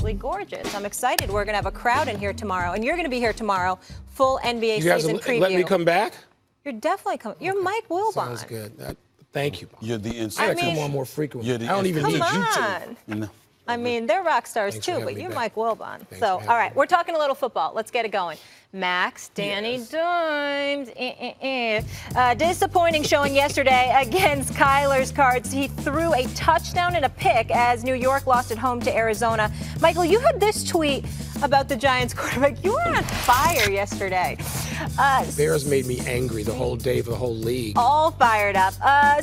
absolutely gorgeous. I'm excited. We're going to have a crowd in here tomorrow, and you're going to be here tomorrow. Full NBA season preview. Let me come back? You're definitely coming. You're Mike Wilbon. Sounds good. Thank you. You're the I inspiration. come on more frequently. I don't even need Come you on. to. I mean, they're rock stars Thanks too, but you're back. Mike Wilbon. Thanks So, for all right, having we're talking a little football. Let's get it going. Max, Danny Dimes. Disappointing showing yesterday against Kyler's Cards. He threw a touchdown and a pick as New York lost at home to Arizona. Michael, you had this tweet about the Giants quarterback. You were on fire yesterday. Bears made me angry the whole day for the whole league. All fired up.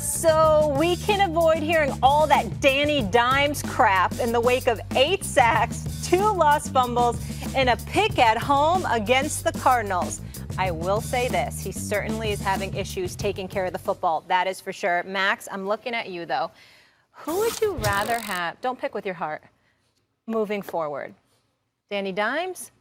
So we can avoid hearing all that Danny Dimes crap in the wake of 8 sacks, 2 lost fumbles, and a pick at home against the Cardinals. I will say this. He certainly is having issues taking care of the football. That is for sure. Max, I'm looking at you, though. Who would you rather have? Don't pick with your heart. Moving forward. Danny Dimes?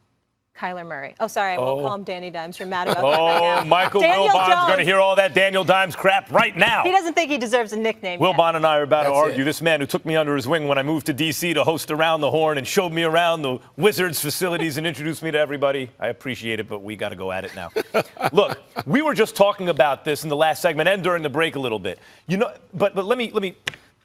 Kyler Murray. Oh, sorry, I won't call him Danny Dimes. You're mad about that right now. Michael Wilbon's going to hear all that Daniel Dimes crap right now. He doesn't think he deserves a nickname Wilbon and I are about to argue. It. This man who took me under his wing when I moved to D.C. to host Around the Horn and showed me around the Wizards facilities and introduced me to everybody. I appreciate it, but we got to go at it now. Look, we were just talking about this in the last segment and during the break a little bit. You know, but let me.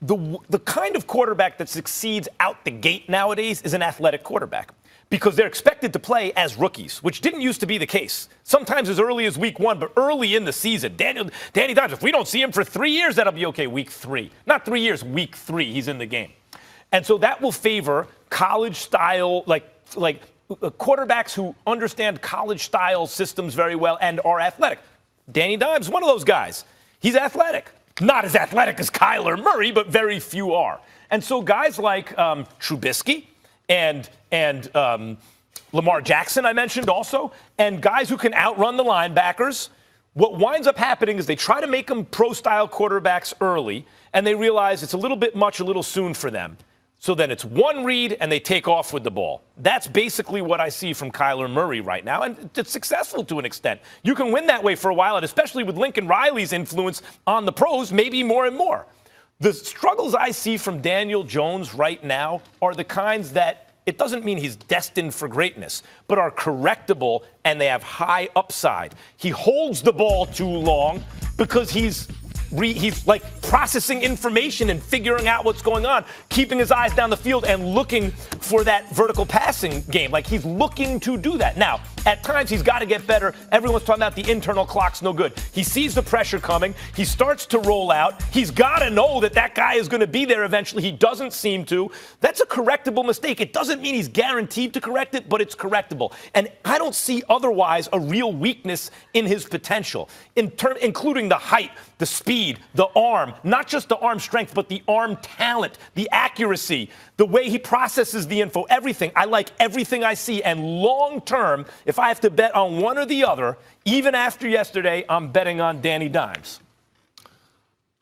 The kind of quarterback that succeeds out the gate nowadays is an athletic quarterback, because they're expected to play as rookies, which didn't used to be the case. Sometimes as early as week 1, but early in the season. Danny Dimes, if we don't see him for 3 years, that'll be okay. Week 3. Not 3 years, week 3, he's in the game. And so that will favor college-style, like quarterbacks who understand college-style systems very well and are athletic. Danny Dimes, one of those guys. He's athletic. Not as athletic as Kyler Murray, but very few are. And so guys like Trubisky and Lamar Jackson, I mentioned also, and guys who can outrun the linebackers, what winds up happening is they try to make them pro-style quarterbacks early, and they realize it's a little bit much, a little soon for them. So then it's one read, and they take off with the ball. That's basically what I see from Kyler Murray right now, and it's successful to an extent. You can win that way for a while, and especially with Lincoln Riley's influence on the pros, maybe more and more. The struggles I see from Daniel Jones right now are the kinds that it doesn't mean he's destined for greatness, but are correctable and they have high upside. He holds the ball too long because he's like processing information and figuring out what's going on, keeping his eyes down the field and looking for that vertical passing game. Like, he's looking to do that. Now, at times he's got to get better. Everyone's talking about the internal clock's no good. He sees the pressure coming. He starts to roll out. He's got to know that that guy is going to be there eventually. He doesn't seem to. That's a correctable mistake. It doesn't mean he's guaranteed to correct it, but it's correctable. And I don't see otherwise a real weakness in his potential, including the height, the speed, the arm, not just the arm strength, but the arm talent, the accuracy, the way he processes the info, everything. I like everything I see. And long term, if I have to bet on one or the other, even after yesterday, I'm betting on Danny Dimes.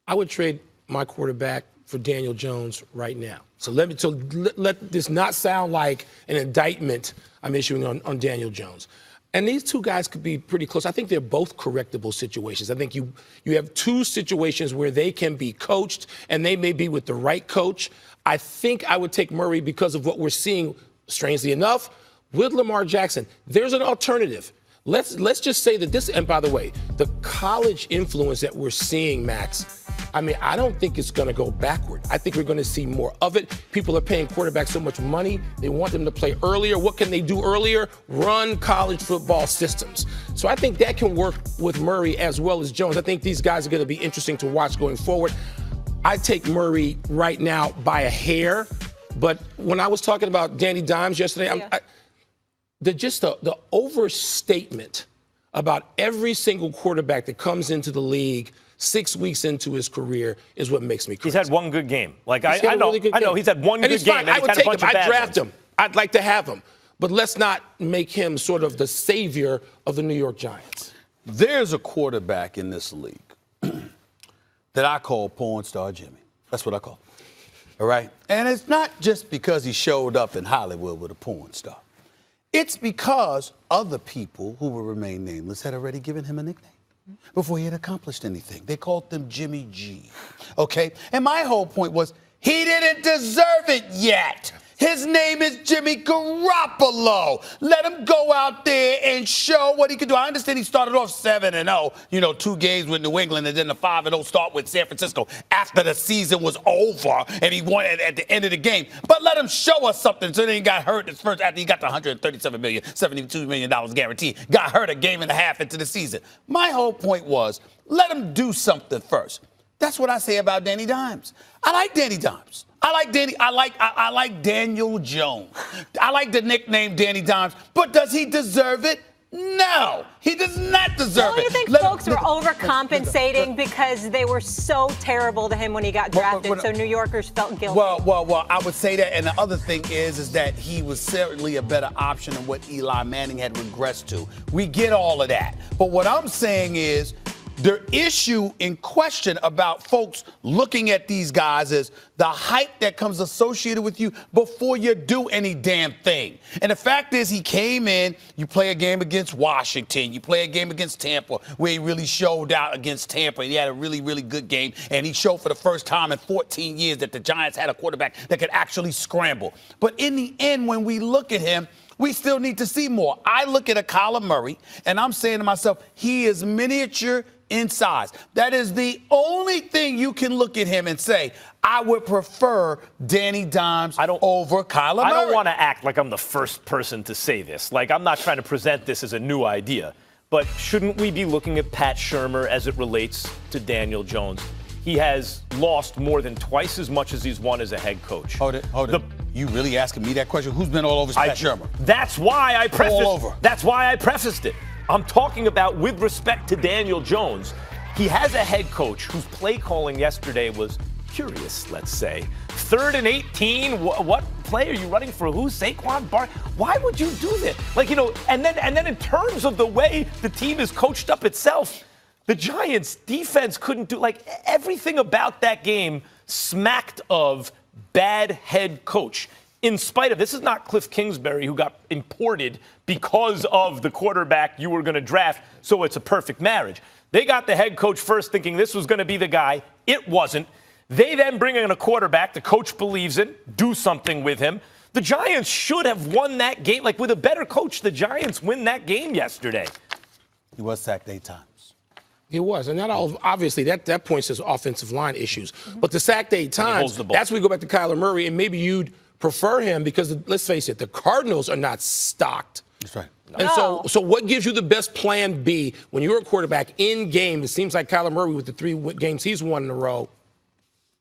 I would trade my quarterback for Daniel Jones right now. So let this not sound like an indictment I'm issuing on Daniel Jones. And these two guys could be pretty close. I think they're both correctable situations. I think you have two situations where they can be coached, and they may be with the right coach. I think I would take Murray because of what we're seeing, strangely enough, with Lamar Jackson. There's an alternative. Let's just say that this, and by the way, the college influence that we're seeing, Max, I mean, I don't think it's going to go backward. I think we're going to see more of it. People are paying quarterbacks so much money. They want them to play earlier. What can they do earlier? Run college football systems. So I think that can work with Murray as well as Jones. I think these guys are going to be interesting to watch going forward. I take Murray right now by a hair. But when I was talking about Danny Dimes yesterday, the overstatement about every single quarterback that comes into the league 6 weeks into his career is what makes me crazy. He's had one good game. Like, I know he's had one good game. I would take him. I'd draft him. I'd like to have him. But let's not make him sort of the savior of the New York Giants. There's a quarterback in this league that I call Porn Star Jimmy. That's what I call him. All right? And it's not just because he showed up in Hollywood with a porn star. It's because other people who will remain nameless had already given him a nickname before he had accomplished anything. They called him Jimmy G. Okay? And my whole point was he didn't deserve it yet. His name is Jimmy Garoppolo. Let him go out there and show what he can do. I understand he started off 7-0, 2 games with New England, and then the 5-0 start with San Francisco after the season was over, and he won at the end of the game. But let him show us something. So then he got hurt his first after he got the $137 million, $72 million guarantee. Got hurt a game and a half into the season. My whole point was, let him do something first. That's what I say about Danny Dimes. I like Danny Dimes. I like Daniel Jones. I like the nickname Danny Dimes. But does he deserve it? No, he does not deserve it. Don't you think folks were overcompensating because they were so terrible to him when he got drafted, so New Yorkers felt guilty? Well, I would say that. And the other thing is that he was certainly a better option than what Eli Manning had regressed to. We get all of that. But what I'm saying is, the issue in question about folks looking at these guys is the hype that comes associated with you before you do any damn thing. And the fact is, he came in, you play a game against Washington, you play a game against Tampa, where he really showed out against Tampa. He had a really, really good game, and he showed for the first time in 14 years that the Giants had a quarterback that could actually scramble. But in the end, when we look at him, we still need to see more. I look at a Kyler Murray, and I'm saying to myself, he is miniature in size. That is the only thing you can look at him and say, I would prefer Danny Dimes over Kyler Murray. I don't want to act like I'm the first person to say this. Like, I'm not trying to present this as a new idea. But shouldn't we be looking at Pat Shurmur as it relates to Daniel Jones? He has lost more than twice as much as he's won as a head coach. Hold it. You really asking me that question? Who's been all over Pat Shurmur? That's why I prefaced all over. That's why I prefaced it. I'm talking about with respect to Daniel Jones. He has a head coach whose play calling yesterday was curious, let's say. 3rd and 18, what play are you running for who? Saquon Barkley? Why would you do that? And then in terms of the way the team is coached up itself, the Giants defense couldn't do, everything about that game smacked of bad head coach. In spite of, this is not Cliff Kingsbury who got imported because of the quarterback you were going to draft, so it's a perfect marriage. They got the head coach first thinking this was going to be the guy. It wasn't. They then bring in a quarterback the coach believes in, do something with him. The Giants should have won that game. With a better coach, the Giants win that game yesterday. He was sacked 8 times. He was, and that obviously that points to offensive line issues. But the sacked 8 times, that's where we go back to Kyler Murray, and maybe you'd prefer him because, let's face it, the Cardinals are not stocked. That's right. And so what gives you the best plan B when you're a quarterback in game? It seems like Kyler Murray with the 3 games he's won in a row,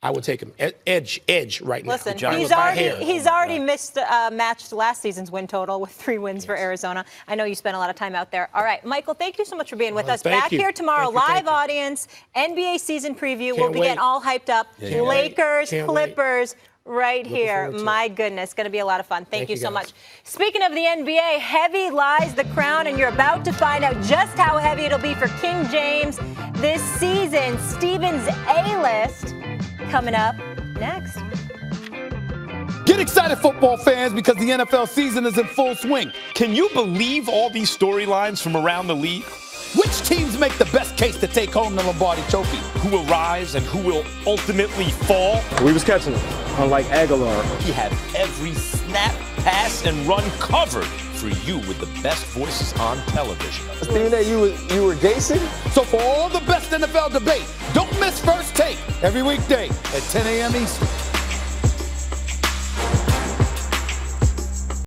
I would take him edge right now. Listen, he's already matched last season's win total with 3 wins for Arizona. I know you spent a lot of time out there. All right, Michael, thank you so much for being with us. Back here tomorrow, live audience, NBA season preview. We'll be getting all hyped up. Lakers, Clippers. Right here. My goodness, going to be a lot of fun. Thank you so much. Speaking of the NBA, heavy lies the crown, and you're about to find out just how heavy it'll be for King James this season. Steven's A-list coming up next. Get excited, football fans, because the NFL season is in full swing. Can you believe all these storylines from around the league? Which teams make the best case to take home the Lombardi Trophy? Who will rise and who will ultimately fall? We was catching him, unlike Aguilar. He had every snap, pass, and run covered for you with the best voices on television. Thinking that you were Jason? So for all the best NFL debate, don't miss First Take every weekday at 10 a.m. Eastern.